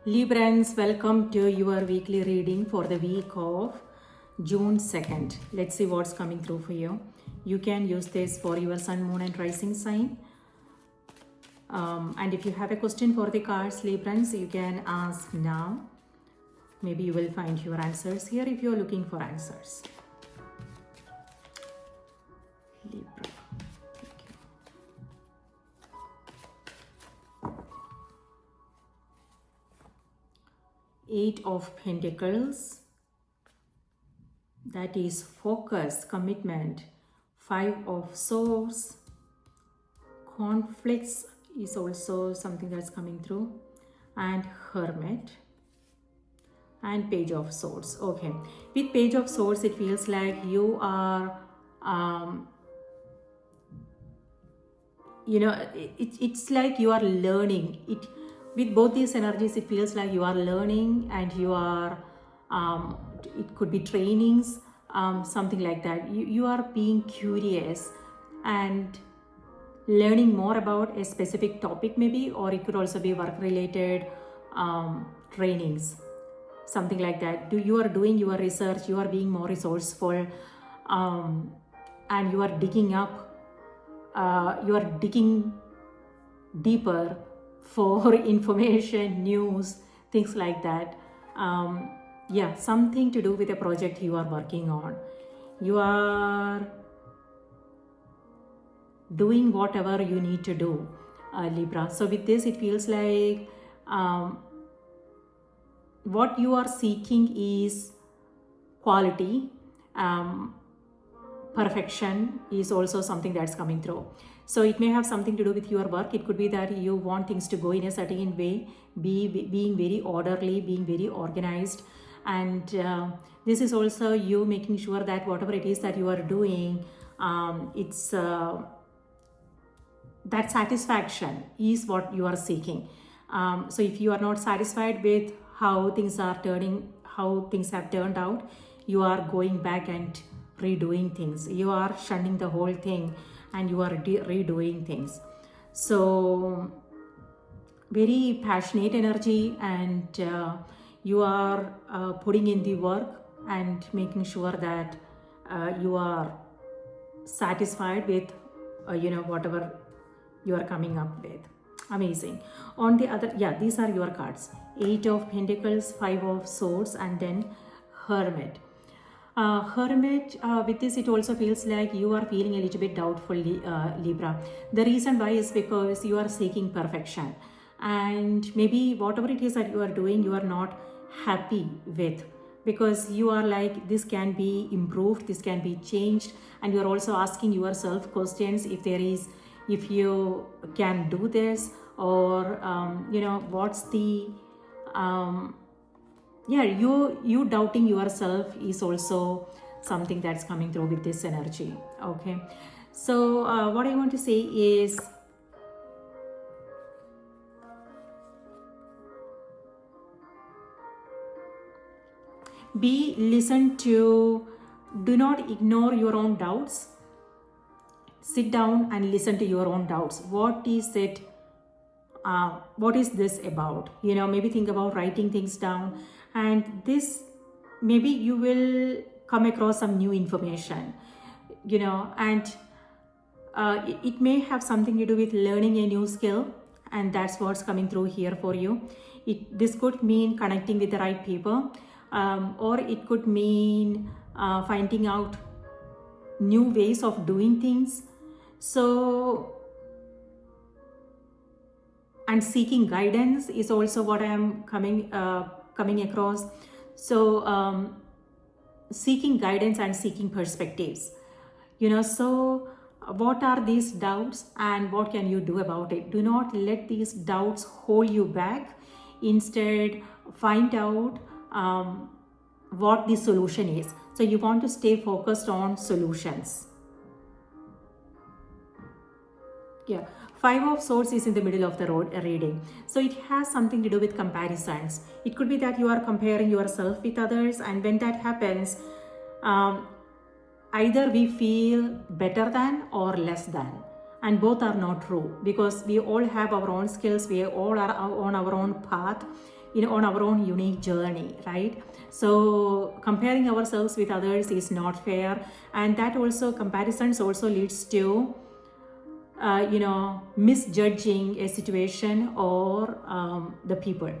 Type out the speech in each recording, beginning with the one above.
Librans, welcome to your weekly reading for the week of June 2nd. Let's see what's coming through for you. You can use this for your sun, moon, and rising sign. And if you have a question for the cards, Librans, you can ask now. Maybe you will find your answers here if you're looking for answers. Libra. Eight of Pentacles, that is focus, commitment. Five of Swords, conflicts is also something that's coming through, and Hermit, and Page of Swords. Okay, with Page of Swords, it feels like you are it's like you are learning it. With both these energies, it feels like you are learning and you are it could be trainings, something like that. You are being curious and learning more about a specific topic maybe, or it could also be work related trainings, something like that. You are doing your research, you are being more resourceful, and you are digging up, you are digging deeper for information, news, things like that. Yeah, something to do with a project you are working on. You are doing whatever you need to do, Libra. So with this, it feels like what you are seeking is quality. Perfection is also something that's coming through. So it may have something to do with your work. It could be that you want things to go in a certain way, being very orderly, being very organized. And this is also you making sure that whatever it is that you are doing, it's that satisfaction is what you are seeking. So if you are not satisfied with how things have turned out, you are going back and redoing things. You are shunning the whole thing and you are redoing things. So very passionate energy, and you are putting in the work and making sure that you are satisfied with whatever you are coming up with. Amazing. On the other, these are your cards. Eight of Pentacles, Five of Swords, and then Hermit. Hermit, with this, it also feels like you are feeling a little bit doubtful, Libra. The reason why is because you are seeking perfection, and maybe whatever it is that you are doing, you are not happy with, because you are like, this can be improved, this can be changed, and you are also asking yourself questions if you can do this, or what's the you doubting yourself is also something that's coming through with this energy. Okay, so what I want to say is, listen to, do not ignore your own doubts. Sit down and listen to your own doubts. What is it? What is this about? Maybe think about writing things down, and this, maybe you will come across some new information, and it may have something to do with learning a new skill, and that's what's coming through here for you. This could mean connecting with the right people, or it could mean finding out new ways of doing things. So, and seeking guidance is also what I am coming across. So seeking guidance and seeking perspectives, so what are these doubts and what can you do about it? Do not let these doubts hold you back. Instead, find out what the solution is. So you want to stay focused on solutions. Five of Swords is in the middle of the reading. So it has something to do with comparisons. It could be that you are comparing yourself with others, and when that happens, either we feel better than or less than. And both are not true, because we all have our own skills, we all are on our own path. on our own unique journey, right? So comparing ourselves with others is not fair, and that also comparisons also leads to misjudging a situation or the people,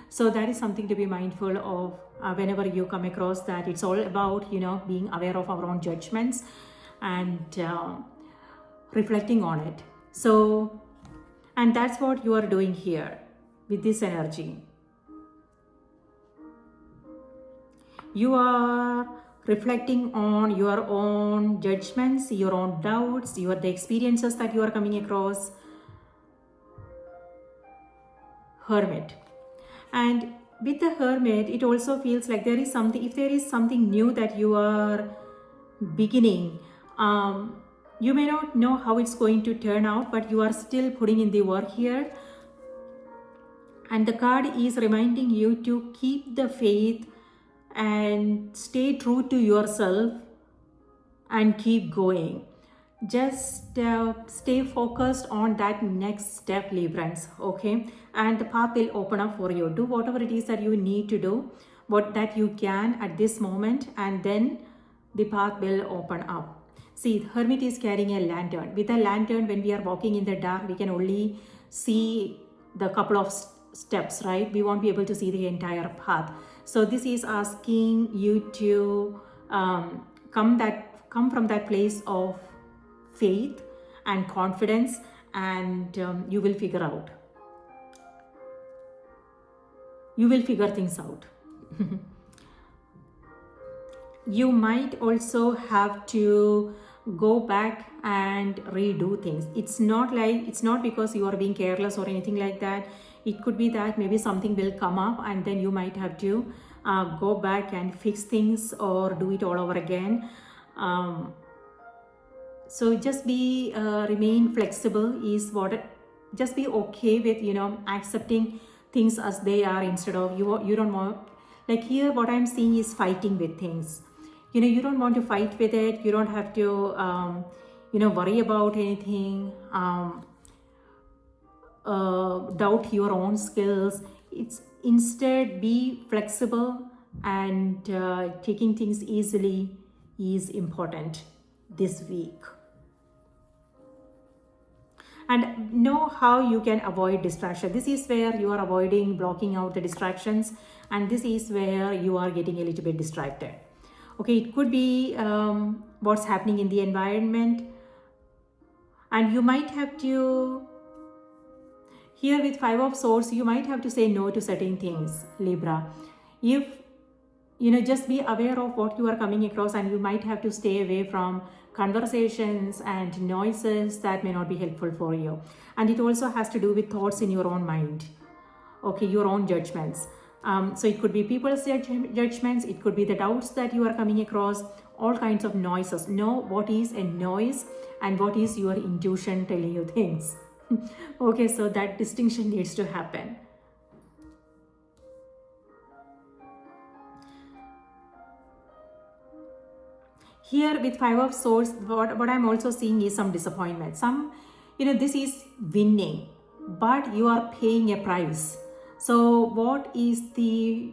so that is something to be mindful of whenever you come across that. It's all about being aware of our own judgments and reflecting on it. So, and that's what you are doing here with this energy. You are reflecting on your own judgments, your own doubts, the experiences that you are coming across. Hermit. And with the Hermit, it also feels like there is something, if there is something new that you are beginning, you may not know how it's going to turn out, but you are still putting in the work here. And the card is reminding you to keep the faith and stay true to yourself and keep going. Just stay focused on that next step, Librans, okay? And the path will open up for you. Do whatever it is that you need to do, what that you can at this moment, and then the path will open up. See, Hermit is carrying a lantern. With a lantern, when we are walking in the dark, we can only see the couple of steps, right? We won't be able to see the entire path. So this is asking you to come from that place of faith and confidence, and you will figure out. You will figure things out. You might also have to go back and redo things. It's not because you are being careless or anything like that. It could be that maybe something will come up and then you might have to go back and fix things or do it all over again. So just remain flexible just be okay with, accepting things as they are, instead of you don't want, like here what I'm seeing is fighting with things. You don't want to fight with it. You don't have to, worry about anything, doubt your own skills. It's instead be flexible, and taking things easily is important this week. And know how you can avoid distraction. This is where you are blocking out the distractions, and this is where you are getting a little bit distracted. Okay, it could be what's happening in the environment, and you might have to, here with 5 of Swords, you might have to say no to certain things, Libra. If, just be aware of what you are coming across, and you might have to stay away from conversations and noises that may not be helpful for you. And it also has to do with thoughts in your own mind, okay, your own judgments. So it could be people's judgments, it could be the doubts that you are coming across, all kinds of noises. Know what is a noise and what is your intuition telling you things. Okay, so that distinction needs to happen. Here with 5 of Swords, what I'm also seeing is some disappointment. This is winning, but you are paying a price. So what is the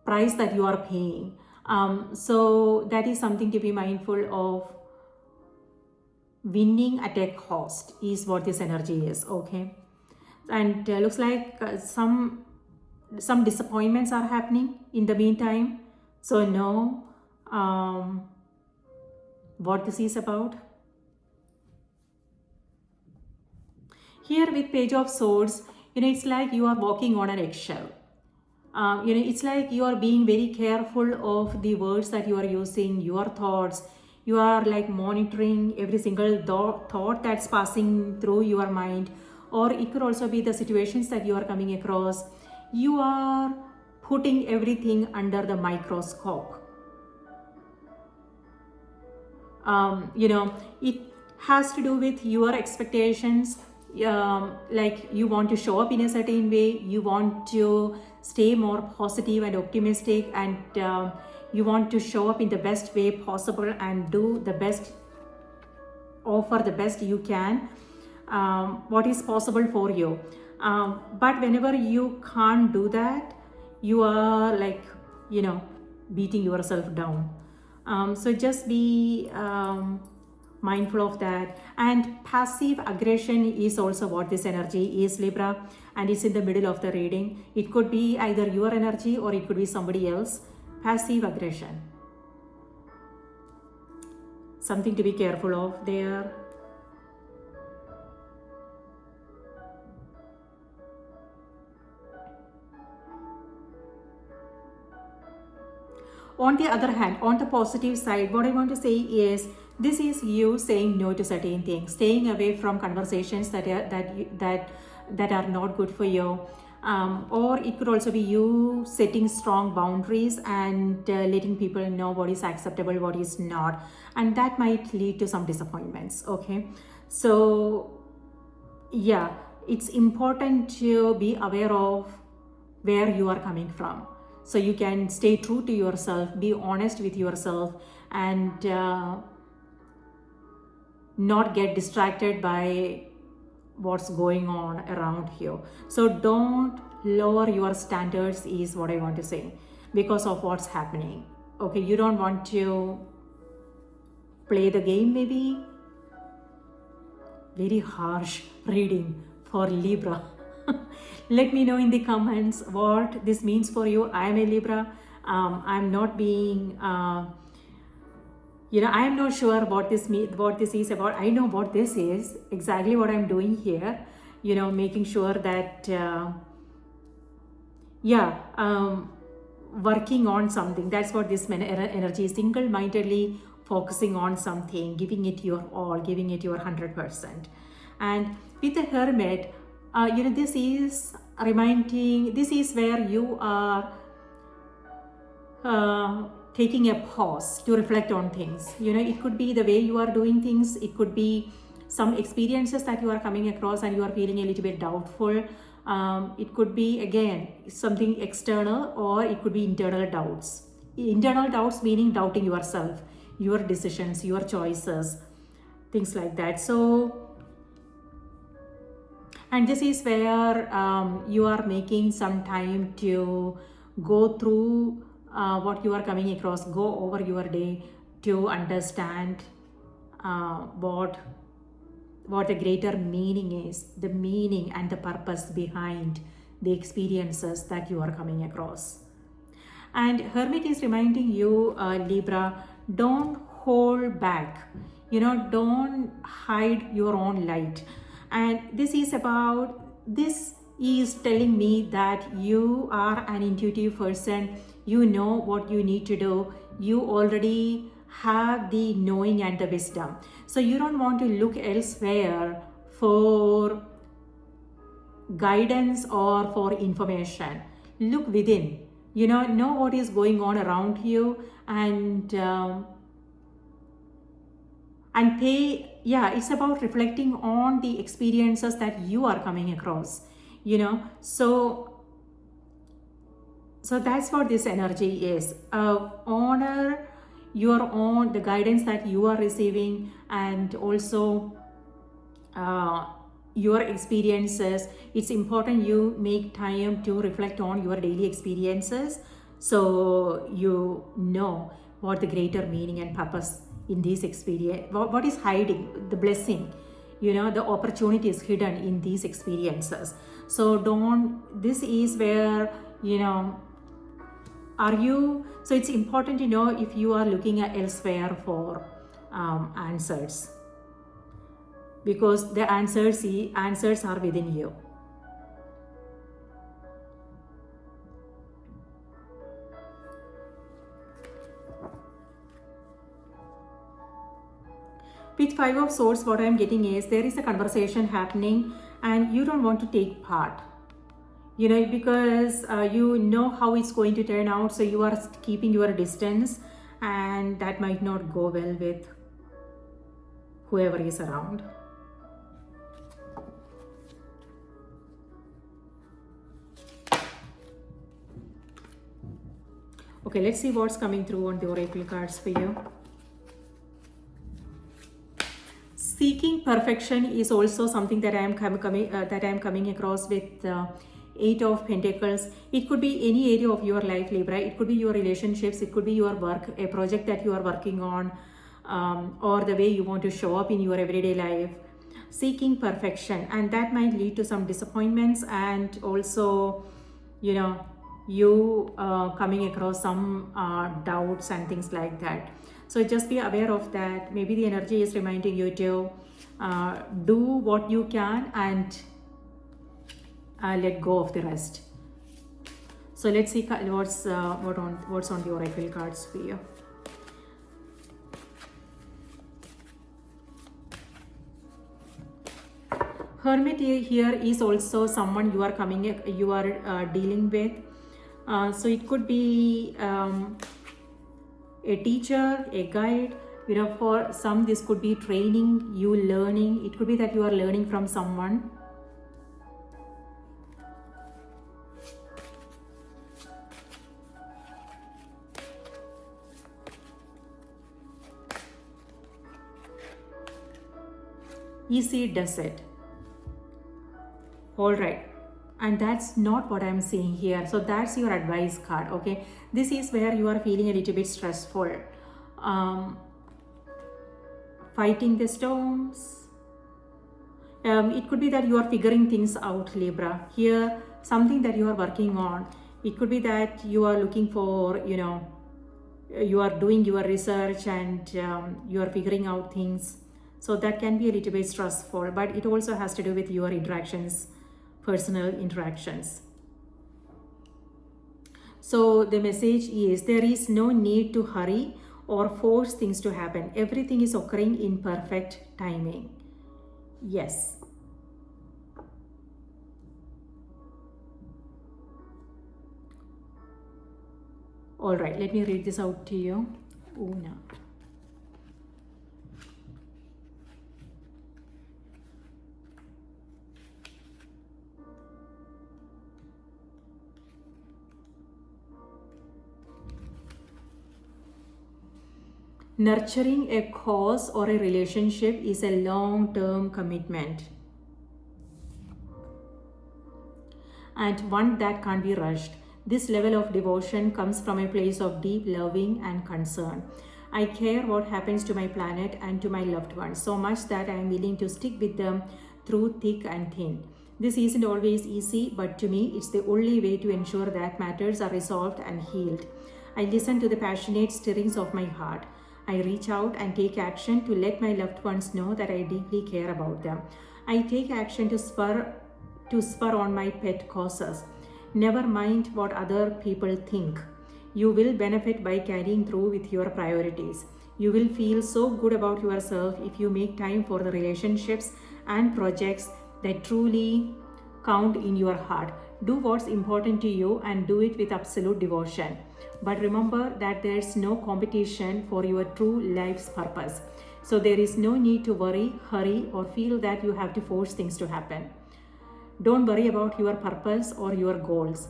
price that you are paying? So that is something to be mindful of. Winning at a cost is what this energy is, okay? And looks like some disappointments are happening in the meantime. So know what this is about. Here with Page of Swords, it's like you are walking on an eggshell. It's like you are being very careful of the words that you are using, your thoughts. You are like monitoring every single thought that's passing through your mind. Or it could also be the situations that you are coming across. You are putting everything under the microscope. It has to do with your expectations. Like you want to show up in a certain way, you want to stay more positive and optimistic, and you want to show up in the best way possible and do the best, offer the best you can. what is possible for you. But whenever you can't do that, you are like, beating yourself down. So just be mindful of that. And passive aggression is also what this energy is, Libra, and it's in the middle of the reading. It could be either your energy or it could be somebody else. Passive aggression, something to be careful of there. On the other hand, on the positive side, what I want to say is, this is you saying no to certain things, staying away from conversations that are not good for you. Or it could also be you setting strong boundaries and letting people know what is acceptable, what is not, and that might lead to some disappointments. Okay, so yeah, it's important to be aware of where you are coming from, so you can stay true to yourself, be honest with yourself, and not get distracted by what's going on around you. So don't lower your standards is what I want to say, because of what's happening. Okay, you don't want to play the game maybe. Very harsh reading for Libra. Let me know in the comments what this means for you. I am a Libra. I'm not being I am not sure what this is about. I know what this is, exactly what I'm doing here, making sure that working on something. That's what this energy is, single-mindedly focusing on something, giving it your all, giving it your 100%. And with the Hermit, this is reminding, this is where you are taking a pause to reflect on things. It could be the way you are doing things. It could be some experiences that you are coming across and you are feeling a little bit doubtful. It could be, again, something external, or it could be internal doubts. Internal doubts meaning doubting yourself, your decisions, your choices, things like that. So, and this is where you are making some time to go through what you are coming across, go over your day to understand what the greater meaning is, the meaning and the purpose behind the experiences that you are coming across. And Hermit is reminding you, Libra, don't hold back, don't hide your own light. And this is telling me that you are an intuitive person. You know what you need to do. You already have the knowing and the wisdom. So you don't want to look elsewhere for guidance or for information. Look within. Know what is going on around you, and pay. Yeah, it's about reflecting on the experiences that you are coming across. So that's what this energy is. Honor your own, the guidance that you are receiving, and also your experiences. It's important you make time to reflect on your daily experiences, so you know what the greater meaning and purpose in this experience, what is hiding, the blessing, the opportunities hidden in these experiences. So this is where, so it's important to know if you are looking at elsewhere for answers, because the answers are within you. With Five of Swords, what I'm getting is there is a conversation happening and you don't want to take part, because you know how it's going to turn out, so you are keeping your distance, and that might not go well with whoever is around. Okay, let's see what's coming through on the oracle cards for you. Seeking perfection is also something that I am coming across with Eight of Pentacles. It could be any area of your life, Libra. It could be your relationships, it could be your work, a project that you are working on, or the way you want to show up in your everyday life. Seeking perfection, and that might lead to some disappointments, and also, you know, you coming across some doubts and things like that. So just be aware of that. Maybe the energy is reminding you to do what you can and let go of the rest. So let's see what's on the oracle cards for you. Hermit here is also someone you are dealing with. So it could be a teacher, a guide. You know, for some this could be training, you learning. It could be that you are learning from someone. Easy does it. All right, and that's not what I'm seeing here. So that's your advice card. Okay, this is where you are feeling a little bit stressful, fighting the storms. It could be that you are figuring things out, Libra. Here, something that you are working on. It could be that you are looking for, you know, you are doing your research and you are figuring out things. So that can be a little bit stressful, but it also has to do with your interactions, personal interactions. So the message is there is no need to hurry or force things to happen. Everything is occurring in perfect timing. Yes. All right, let me read this out to you. Una. Nurturing a cause or a relationship is a long-term commitment, and one that can't be rushed. This level of devotion comes from a place of deep loving and concern. I care what happens to my planet and to my loved ones so much that I am willing to stick with them through thick and thin. This isn't always easy, but to me, it's the only way to ensure that matters are resolved and healed. I listen to the passionate stirrings of my heart. I reach out and take action to let my loved ones know that I deeply care about them. I take action to spur on my pet causes. Never mind what other people think. You will benefit by carrying through with your priorities. You will feel so good about yourself if you make time for the relationships and projects that truly count in your heart. Do what's important to you and do it with absolute devotion. But remember that there's no competition for your true life's purpose. So there is no need to worry, hurry, or feel that you have to force things to happen. Don't worry about your purpose or your goals.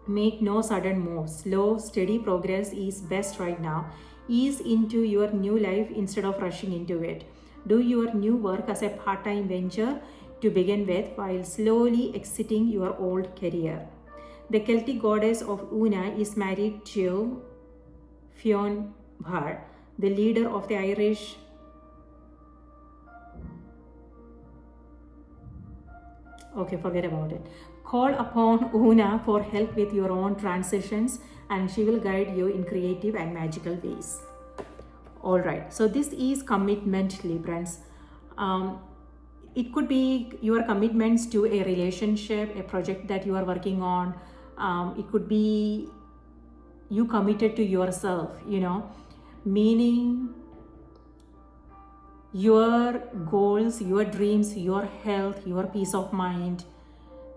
Make no sudden moves. Slow, steady progress is best right now. Ease into your new life instead of rushing into it. Do your new work as a part-time venture to begin with while slowly exiting your old career. The Celtic goddess of Una is married to Fionn Bhar, the leader of the Irish forget about it. Call upon Una for help with your own transitions and she will guide you in creative and magical ways. All right, so this is commitment, Librans. It could be your commitments to a relationship, a project that you are working on. It could be you committed to yourself, meaning your goals, your dreams, your health, your peace of mind,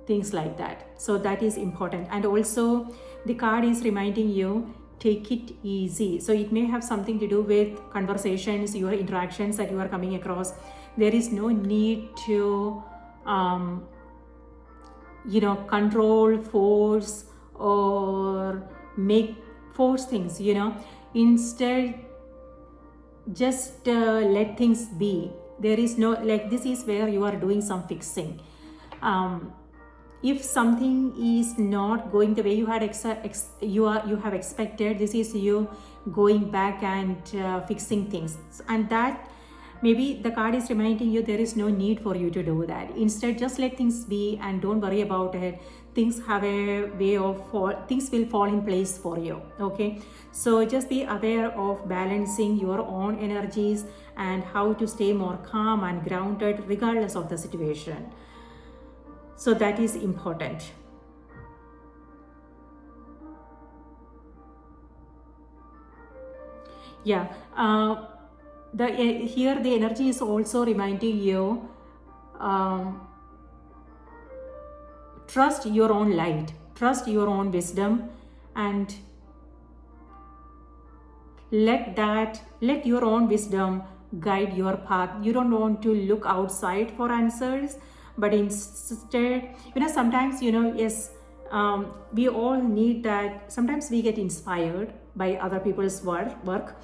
things like that. So that is important. And also the card is reminding you, take it easy. So it may have something to do with conversations, your interactions that you are coming across. There is no need to control, force, or force things. Instead, just let things be. there is no, like, this is where you are doing some fixing. If something is not going the way you had you have expected, this is you going back and fixing things. And that, maybe the card is reminding you there is no need for you to do that. Instead, just let things be and don't worry about it. Things have a way of things will fall in place for you. Okay, so just be aware of balancing your own energies and how to stay more calm and grounded regardless of the situation. So that is important. Yeah, here the energy is also reminding you, trust your own light, trust your own wisdom, and let your own wisdom guide your path. You don't want to look outside for answers, but instead, sometimes, yes, we all need that. Sometimes we get inspired by other people's work, but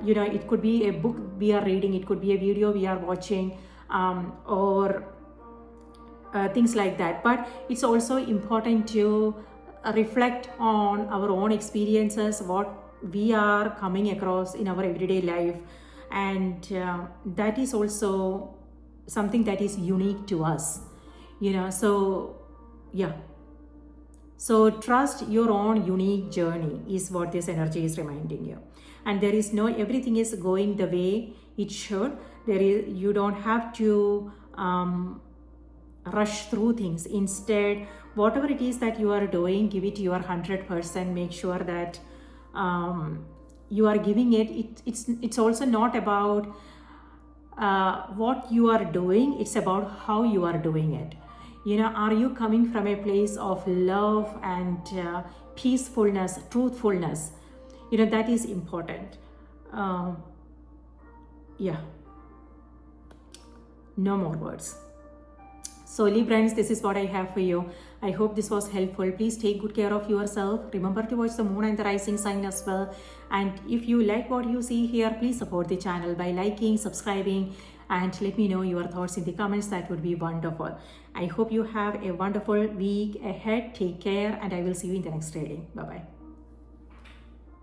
it could be a book we are reading, it could be a video we are watching, or things like that. But it's also important to reflect on our own experiences, what we are coming across in our everyday life, and that is also something that is unique to us, so yeah. So trust your own unique journey is what this energy is reminding you. And there is no, everything is going the way it should. You don't have to rush through things. Instead, whatever it is that you are doing, give it your 100%. Make sure that you are giving it. It's also not about what you are doing, it's about how you are doing it. Are you coming from a place of love and peacefulness, truthfulness? That is important. Yeah, no more words. So Librans, this is what I have for you. I hope this was helpful. Please take good care of yourself. Remember to watch the moon and the rising sign as well. And if you like what you see here, please support the channel by liking, subscribing, and let me know your thoughts in the comments. That would be wonderful. I hope you have a wonderful week ahead. Take care, and I will see you in the next reading. Bye-bye.